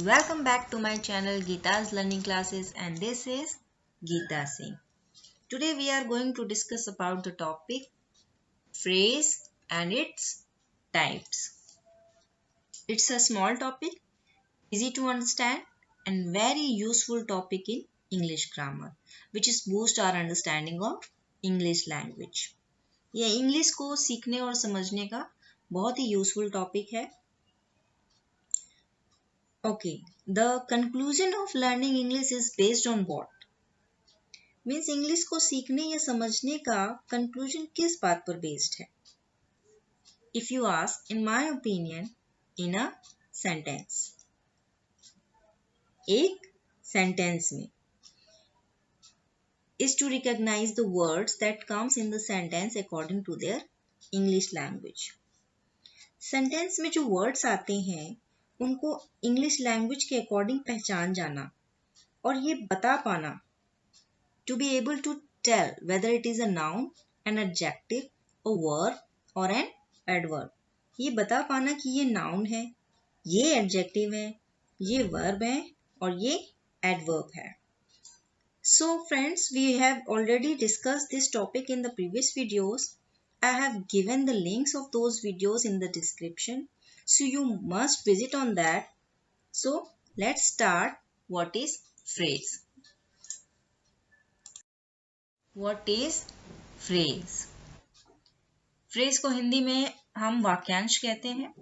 Welcome back to my channel Geeta's Learning Classes, and this is Geeta Singh. Today we are going to discuss about the topic phrase and its types. It's a small topic, easy to understand and very useful topic in English grammar, which is boost our understanding of English language. यह English को सीखने और समझने का बहुत ही useful topic है. Okay, the conclusion of learning English is based on what? Means English को सीखने या समझने का कंक्लूजन किस बात पर बेस्ड है? If you ask, in my opinion, in a sentence. एक सेंटेंस में is to recognize the words that comes in the sentence according to their English language. Sentence में जो वर्ड्स आते हैं उनको इंग्लिश लैंग्वेज के अकॉर्डिंग पहचान जाना और ये बता पाना, to be able to tell whether it is a noun, an adjective, a verb or an adverb. ये बता पाना कि ये noun है, ये adjective है, ये verb है और ये adverb है. So friends, we have already discussed this topic in the previous videos. I have given the links of those videos in the description, so you must visit on that. So let's start. What is phrase? What is phrase? Phrase को हिंदी में हम वाक्यांश कहते हैं.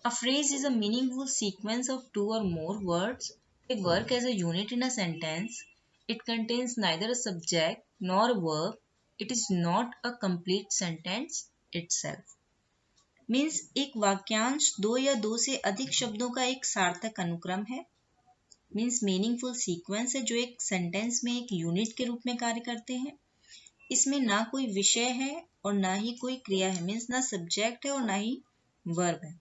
A phrase is a meaningful sequence of two or more words. They work as a unit in a sentence. It contains neither a subject nor a verb. It is not a complete sentence itself. Means एक वाक्यांश दो या दो से अधिक शब्दों का एक सार्थक अनुक्रम है. मीन्स मीनिंगफुल सीक्वेंस है जो एक सेंटेंस में एक यूनिट के रूप में कार्य करते हैं. इसमें ना कोई विषय है और ना ही कोई क्रिया है. मीन्स ना सब्जेक्ट है और ना ही वर्ब है.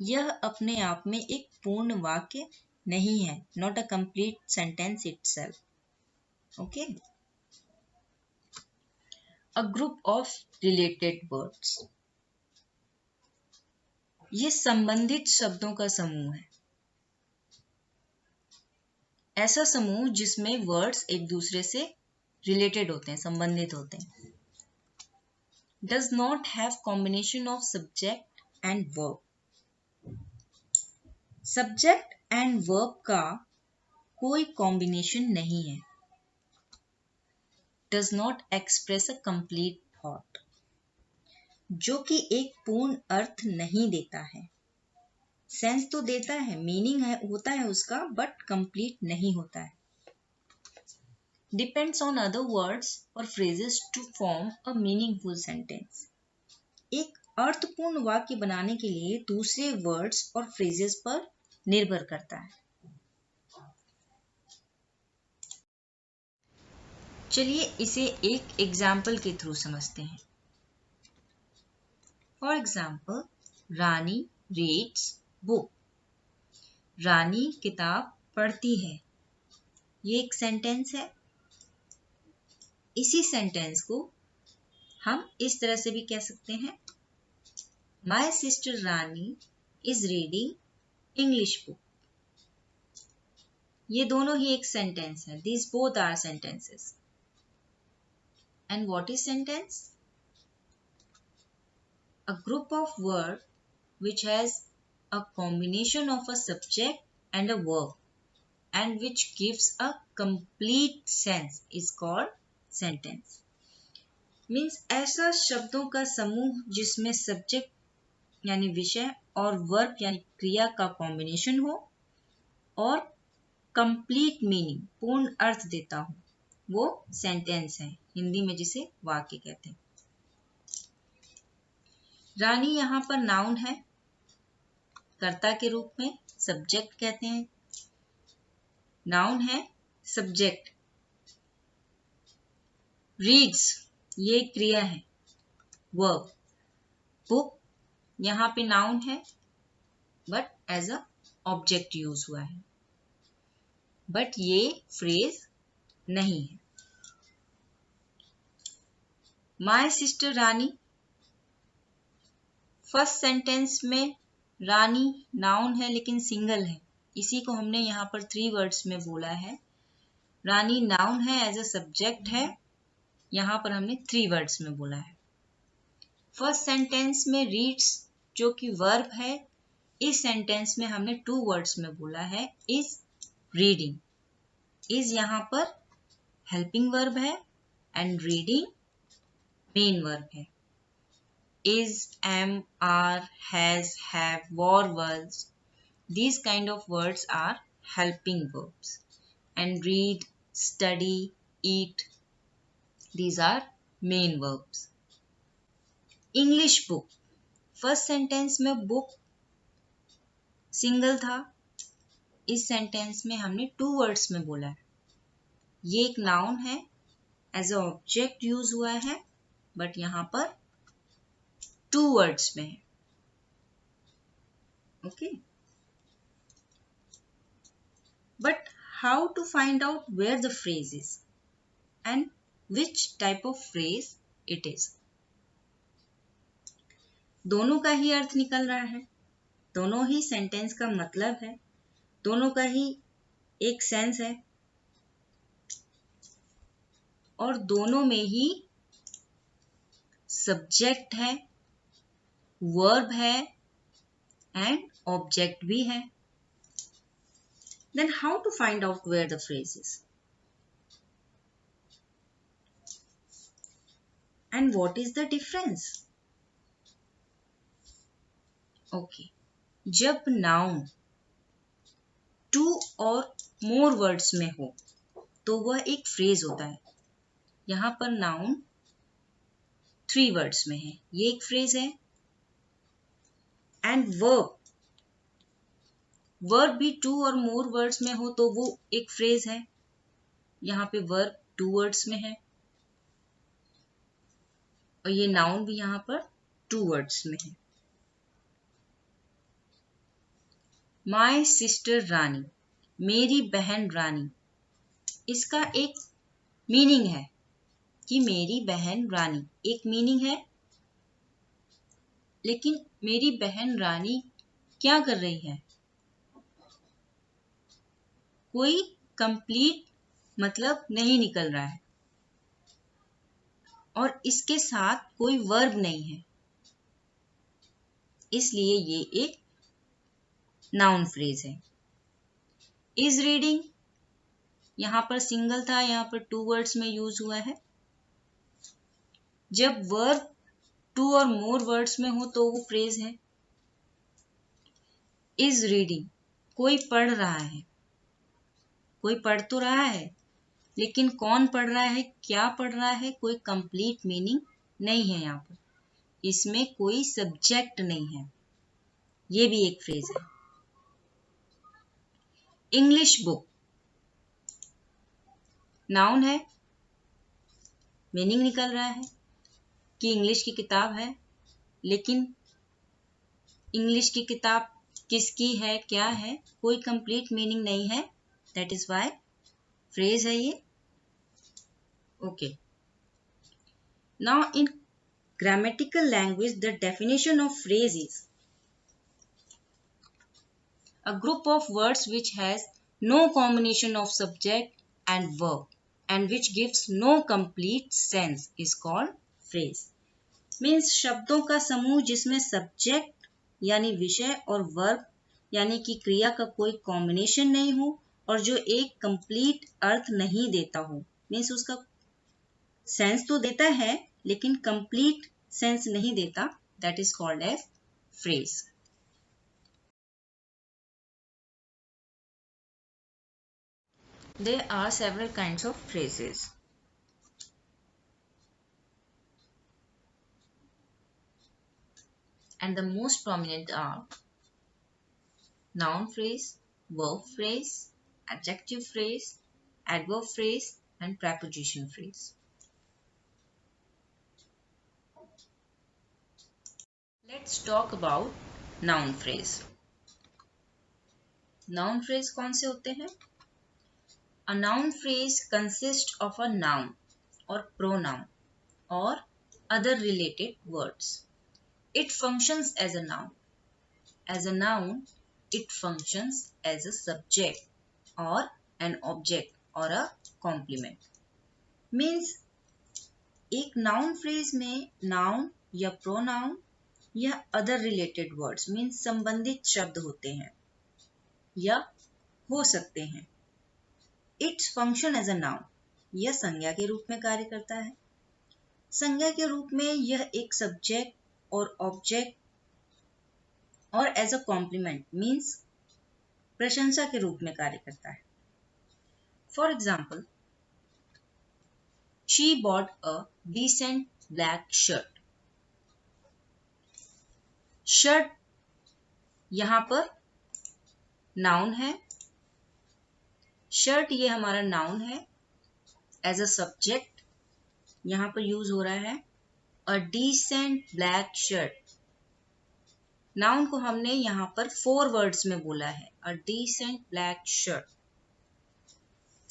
यह अपने आप में एक पूर्ण वाक्य नहीं है. Not a complete sentence itself. Okay. A group of related words. ये संबंधित शब्दों का समूह है. ऐसा समूह जिसमें वर्ड्स एक दूसरे से रिलेटेड होते हैं, संबंधित होते हैं. Does not have combination of subject and verb. Subject and verb का कोई कॉम्बिनेशन नहीं है. Does not express a complete thought. जो कि एक पूर्ण अर्थ नहीं देता है. सेंस तो देता है, मीनिंग है होता है उसका, बट कंप्लीट नहीं होता है. डिपेंड्स ऑन अदर वर्ड्स और phrases to form a meaningful sentence. एक अर्थपूर्ण वाक्य बनाने के लिए दूसरे वर्ड्स और फ्रेजेस पर निर्भर करता है. चलिए इसे एक एग्जाम्पल के थ्रू समझते हैं. For example, Rani reads book. Rani किताब पढ़ती है. ये एक सेंटेंस है. इसी सेंटेंस को हम इस तरह से भी कह सकते हैं, my sister Rani is reading English book. ये दोनों ही एक सेंटेंस है. These both are sentences. And what is sentence? A group of words which has a combination of a subject and a verb and which gives a complete sense is called sentence. Means ऐसा शब्दों का समूह जिसमें subject यानी विषय और verb यानी क्रिया का कॉम्बिनेशन हो और कंप्लीट मीनिंग पूर्ण अर्थ देता हो, वो सेंटेंस है. हिंदी में जिसे वाक्य कहते हैं. रानी यहाँ पर नाउन है, कर्ता के रूप में. सब्जेक्ट कहते हैं. नाउन है, सब्जेक्ट. रीड्स ये क्रिया है, वर्ब. बुक यहाँ पे नाउन है but as a object use हुआ है. बट ये फ्रेज नहीं है. My sister Rani, first sentence में रानी नाउन है लेकिन सिंगल है, इसी को हमने यहाँ पर 3 वर्ड्स में बोला है। रानी नाउन है, एज अ सब्जेक्ट है, यहाँ पर हमने 3 वर्ड्स में बोला है। फर्स्ट सेंटेंस में रीड्स जो कि वर्ब है, इस सेंटेंस में हमने 2 वर्ड्स में बोला है, इज रीडिंग। इज यहाँ पर हेल्पिंग वर्ब है एंड रीडिंग मेन वर्ब है। Is, am, are, has, have, were, was, these kind of words are helping verbs. And read, study, eat, these are main verbs. English book, first sentence में book single था, इस sentence में हमने 2 words में बोला है। ये एक noun है, as a object use हुआ है, but यहाँ पर 2 words में है। Okay. But how to find out where the phrase is and which type of phrase it is? दोनों का ही अर्थ निकल रहा है, दोनों ही सेंटेंस का मतलब है, दोनों का ही एक सेंस है और दोनों में ही सब्जेक्ट है, वर्ब है एंड ऑब्जेक्ट भी है। Then how to find out where the phrase is? And what is the difference? Okay. जब noun 2 और more words में हो तो वह एक phrase होता है। यहाँ पर noun 3 words में है, ये एक phrase है। And verb भी 2 और more words में हो तो वो एक phrase है। यहाँ पे verb 2 words में है और ये noun भी यहाँ पर 2 words में है। My sister रानी, मेरी बहन रानी, इसका एक मीनिंग है कि मेरी बहन रानी, एक मीनिंग है, लेकिन मेरी बहन रानी क्या कर रही है? कोई कंप्लीट मतलब नहीं निकल रहा है और इसके साथ कोई वर्ब नहीं है, इसलिए ये एक नाउन फ्रेज है। इज रीडिंग यहाँ पर सिंगल था, यहाँ पर 2 वर्ड्स में यूज हुआ है। जब वर्ब 2 और मोर वर्ड्स में हो तो वो फ्रेज है। इज रीडिंग कोई पढ़ रहा है, कोई पढ़ तो रहा है लेकिन कौन पढ़ रहा है, क्या पढ़ रहा है, कोई कंप्लीट मीनिंग नहीं है। यहाँ पर इसमें कोई सब्जेक्ट नहीं है, ये भी एक फ्रेज है। इंग्लिश बुक नाउन है, मीनिंग निकल रहा है कि इंग्लिश की किताब है, लेकिन इंग्लिश की किताब किसकी है, क्या है, कोई कंप्लीट मीनिंग नहीं है, दैट इज वाई फ्रेज है ये। Okay, now in grammatical language the definition of phrase is a group of words which has no combination of subject and verb and which gives no complete sense is called phrase. Means शब्दों का समूह जिसमें subject यानी विषय और verb यानी कि क्रिया का कोई कॉम्बिनेशन नहीं हो और जो एक कंप्लीट अर्थ नहीं देता हो। मीन्स उसका सेंस तो देता है लेकिन कंप्लीट सेंस नहीं देता, that is called as phrase. There are several kinds of phrases. And the most prominent are noun phrase, verb phrase, adjective phrase, adverb phrase, and preposition phrase. Let's talk about noun phrase. Noun phrase कौन से होते हैं? A noun phrase consists of a noun or pronoun or other related words. It functions as a noun. as a noun, it functions as a subject or an object or a complement. Means एक noun phrase में noun या pronoun या other related words means संबंधित शब्द होते हैं या हो सकते हैं. Its function as a noun, यह संज्ञा के रूप में कार्य करता है. संज्ञा के रूप में यह एक सब्जेक्ट और ऑब्जेक्ट और एज अ कॉम्प्लीमेंट मीन्स प्रशंसा के रूप में कार्य करता है. For example, she bought a decent black shirt. Shirt यहां पर नाउन है. शर्ट ये हमारा नाउन है. एज अ सब्जेक्ट यहां पर यूज हो रहा है a decent black shirt. Noun को हमने यहाँ पर 4 वर्ड्स में बोला है, अ डिसेंट ब्लैक शर्ट.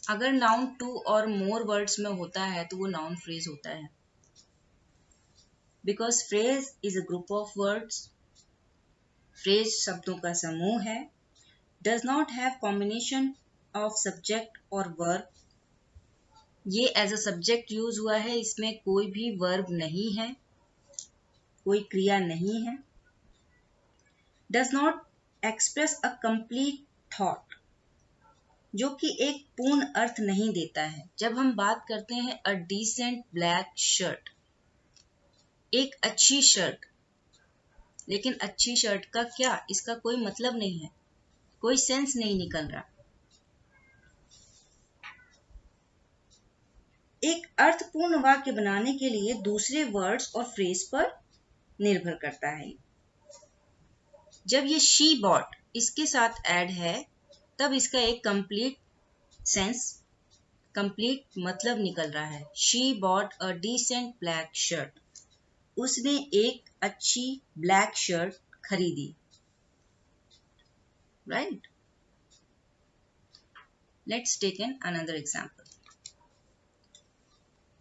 अगर नाउन 2 और मोर वर्ड्स में होता है तो वो नाउन फ्रेज होता है. Because phrase is a group of words. Phrase शब्दों का समूह है. Does not have combination of subject और वर्ब. ये एज अ सब्जेक्ट यूज हुआ है, इसमें कोई भी वर्ब नहीं है, कोई क्रिया नहीं है. Does not express a complete thought, जो कि एक पूर्ण अर्थ नहीं देता है. जब हम बात करते हैं a decent black shirt, एक अच्छी शर्ट, लेकिन अच्छी शर्ट का क्या, इसका कोई मतलब नहीं है, कोई सेंस नहीं निकल रहा. एक अर्थपूर्ण वाक्य बनाने के लिए दूसरे वर्ड्स और फ्रेज पर निर्भर करता है. जब ये शी बॉट इसके साथ ऐड है तब इसका एक कंप्लीट सेंस, कंप्लीट मतलब निकल रहा है. She bought a decent black shirt. उसने एक अच्छी ब्लैक शर्ट खरीदी. Right. Let's take an another example.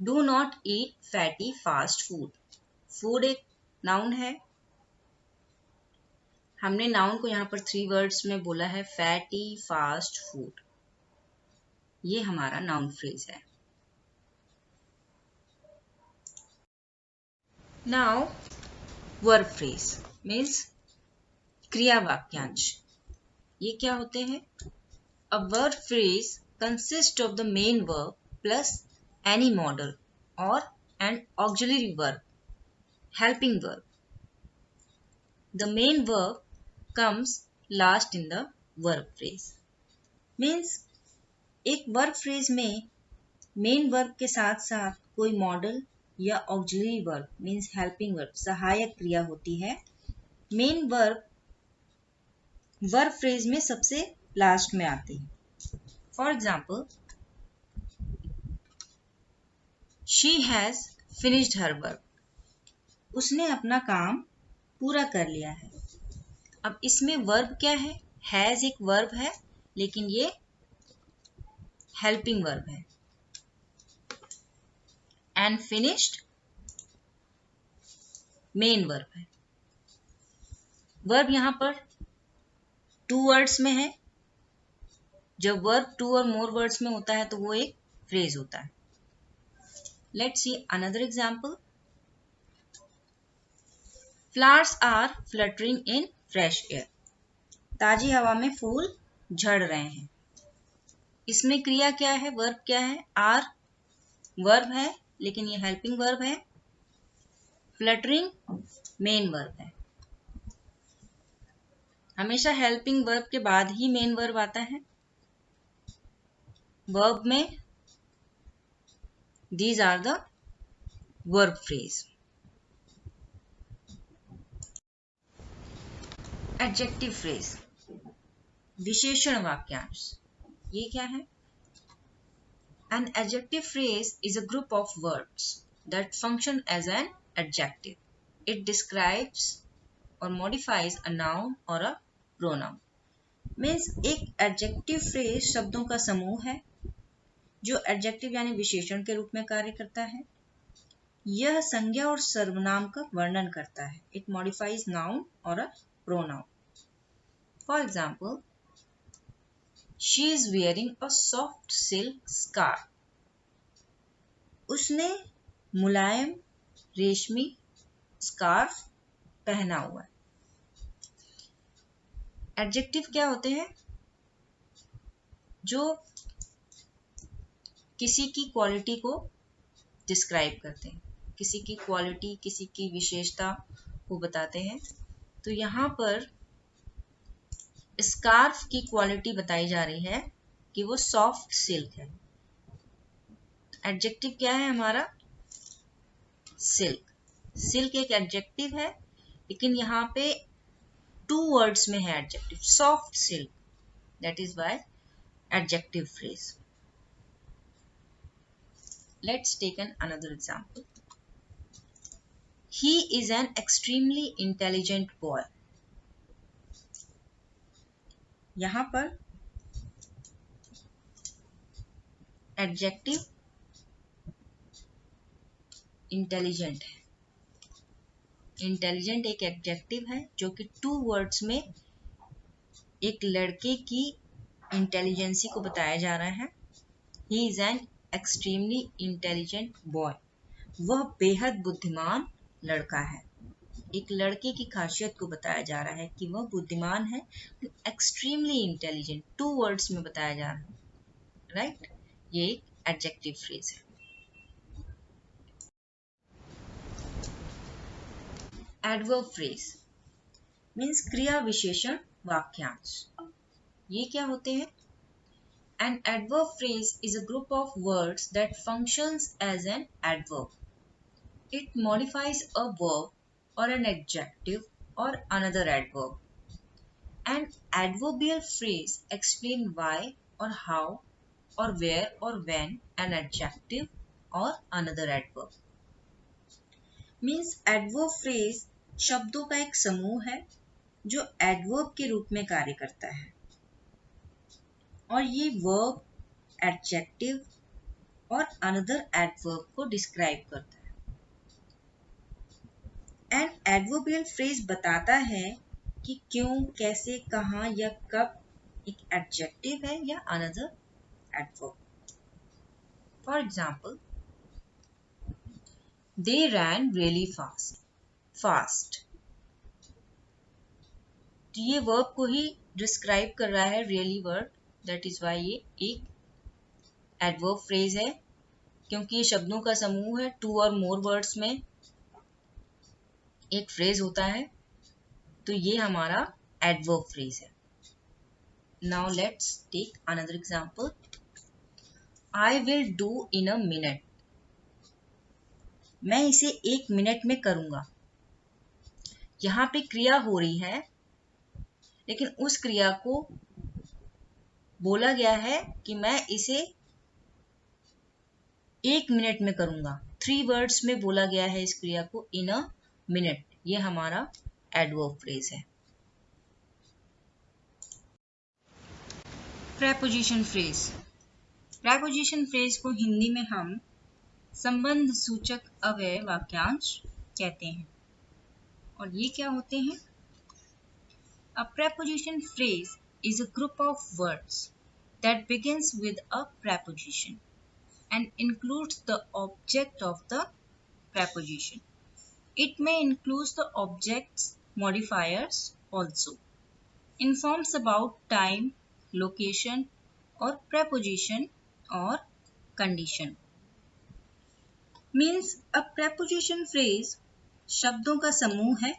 Do not eat fatty fast food. Food एक नाउन है. हमने नाउन को यहाँ पर 3 वर्ड्स में बोला है, फैटी फास्ट फूड. ये हमारा नाउन फ्रेज है. नाउ वर्ब फ्रेज मीन्स क्रिया वाक्यांश. ये क्या होते हैं? A verb phrase consist of the main verb plus any modal और an auxiliary verb, helping verb. The main verb comes last in the verb phrase. Means एक verb phrase में main verb के साथ साथ कोई model या auxiliary verb means helping verb, सहायक क्रिया होती है. main verb phrase में सबसे लास्ट में आती है. For example, she has finished her work. उसने अपना काम पूरा कर लिया है. अब इसमें वर्ब क्या है? हैज एक वर्ब है, लेकिन ये हेल्पिंग वर्ब है. एंड फिनिश्ड मेन वर्ब है. वर्ब यहां पर 2 वर्ड्स में है. जब वर्ब 2 और मोर वर्ड्स में होता है तो वो एक फ्रेज होता है. Let's see another example. Flowers are fluttering in fresh air. ताजी हवा में फूल झड़ रहे हैं. इसमें क्रिया क्या है, वर्ब क्या है? आर वर्ब है, लेकिन ये हेल्पिंग वर्ब है. फ्लटरिंग मेन वर्ब है. हमेशा हेल्पिंग वर्ब के बाद ही मेन वर्ब आता है. वर्ब में these are the verb phrase. Adjective phrase, विशेषण वाक्यांश. ये क्या है? An adjective phrase is a group of words that function as an adjective. It describes or modifies a noun or a pronoun. Means एक adjective phrase शब्दों का समूह है जो adjective यानी विशेषण के रूप में कार्य करता है. यह संज्ञा और सर्वनाम का वर्णन करता है. It modifies noun or a pronoun. For example, she is wearing a soft silk scarf. उसने मुलायम रेशमी स्कार्फ पहना हुआ है. एडजेक्टिव क्या होते हैं? जो किसी की क्वालिटी को डिस्क्राइब करते हैं, किसी की क्वालिटी, किसी की विशेषता को बताते हैं. तो यहाँ पर स्कार्फ की क्वालिटी बताई जा रही है कि वो सॉफ्ट सिल्क है. एडजेक्टिव क्या है हमारा? सिल्क. सिल्क एक एडजेक्टिव है, लेकिन यहाँ पे 2 वर्ड्स में है adjective, soft silk. That is why adjective phrase. Let's take an another example. He is an extremely intelligent boy. यहाँ पर एडजेक्टिव इंटेलिजेंट है. इंटेलिजेंट एक एडजेक्टिव है जो कि 2 वर्ड्स में एक लड़के की इंटेलिजेंसी को बताया जा रहा है. He is an extremely intelligent boy. वह बेहद बुद्धिमान लड़का है. एक लड़के की खासियत को बताया जा रहा है कि वह बुद्धिमान है. एक्सट्रीमली इंटेलिजेंट 2 वर्ड्स में बताया जा रहा है. राइट? ये एक एडजेक्टिव फ्रेज है. एडवर्ब फ्रेज मीन्स क्रिया विशेषण वाक्यांश. ये क्या होते हैं? An adverb phrase is a group of words that functions as an adverb. It modifies a verb or an adjective or another adverb. An adverbial phrase explains why or how or where or when an adjective or another adverb. Means adverb phrase शब्दों का एक समूह है जो adverb के रूप में कार्य करता है और ये verb, adjective और another adverb को describe करता है. An adverbial phrase बताता है कि क्यों, कैसे, कहाँ या कब एक adjective है या another adverb. For example, they ran really fast. तो ये verb को ही describe कर रहा है really word. That is why ये एक एडवर्ब फ्रेज है, क्योंकि ये शब्दों का समूह है. 2 और मोर वर्ड्स में एक फ्रेज होता है, तो ये हमारा एडवर्ब फ्रेज है. Now let's take another example. I will do in a minute. मैं इसे 1 मिनट में करूंगा. यहाँ पे क्रिया हो रही है, लेकिन उस क्रिया को बोला गया है कि मैं इसे 1 मिनट में करूंगा. 3 वर्ड्स में बोला गया है इस क्रिया को इन अ मिनट. ये हमारा एडवर्ब फ्रेज है. Preposition phrase. प्रेपोजिशन फ्रेज को हिंदी में हम संबंध सूचक अव्यय वाक्यांश कहते हैं. और ये क्या होते हैं? A preposition phrase is a group of words that begins with a preposition and includes the object of the preposition. It may include the object's modifiers also. Informs about time, location or preposition or condition. Means a preposition phrase शब्दों का समूह है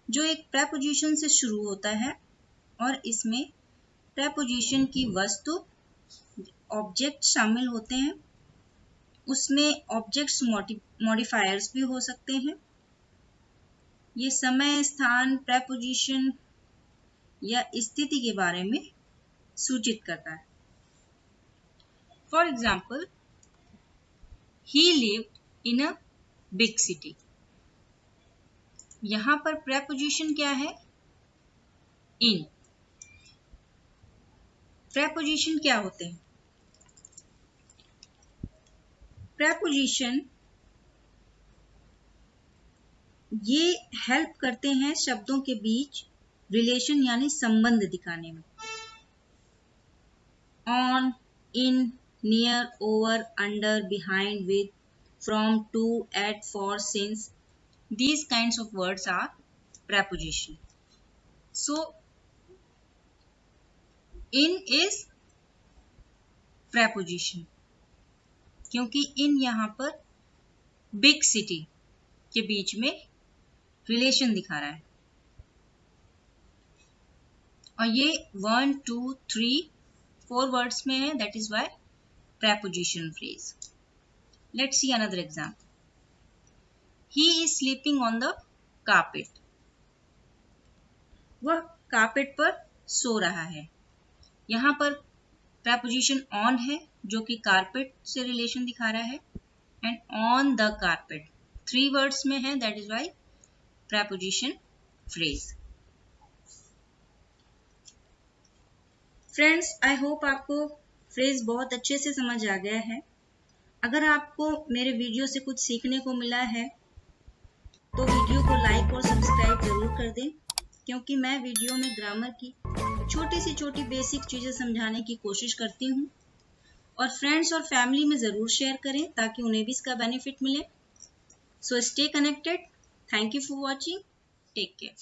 जो एक preposition से शुरू होता है और इसमें preposition की वस्तु, ऑब्जेक्ट शामिल होते हैं. उसमें ऑब्जेक्ट्स मॉडिफायर्स भी हो सकते हैं. ये समय, स्थान, preposition या स्थिति के बारे में सूचित करता है. For example, he lived in a big city. यहाँ पर preposition क्या है? in. preposition क्या होते हैं? preposition ये हेल्प करते हैं शब्दों के बीच रिलेशन यानी संबंध दिखाने में। On, in, near, over, under, behind, with, from, to, at, for, since, these kinds of words are preposition. So in is preposition क्योंकि in यहाँ पर बिग सिटी के बीच में रिलेशन दिखा रहा है और ये 1, 2, 3, 4 वर्ड्स में है, that is why preposition phrase. Let's see another example. He is sleeping on the carpet. वह कारपेट पर सो रहा है। यहाँ पर preposition on है जो कि कारपेट से रिलेशन दिखा रहा है and on the carpet 3 words में है, that is why preposition phrase. Friends, I hope आपको फ्रेज बहुत अच्छे से समझ आ गया है। अगर आपको मेरे वीडियो से कुछ सीखने को मिला है तो वीडियो को लाइक और सब्सक्राइब जरूर कर दें, क्योंकि मैं वीडियो में ग्रामर की छोटी से छोटी बेसिक चीज़ें समझाने की कोशिश करती हूँ। और फ्रेंड्स और फैमिली में ज़रूर शेयर करें ताकि उन्हें भी इसका बेनिफिट मिले। So stay connected. Thank you for watching. Take care.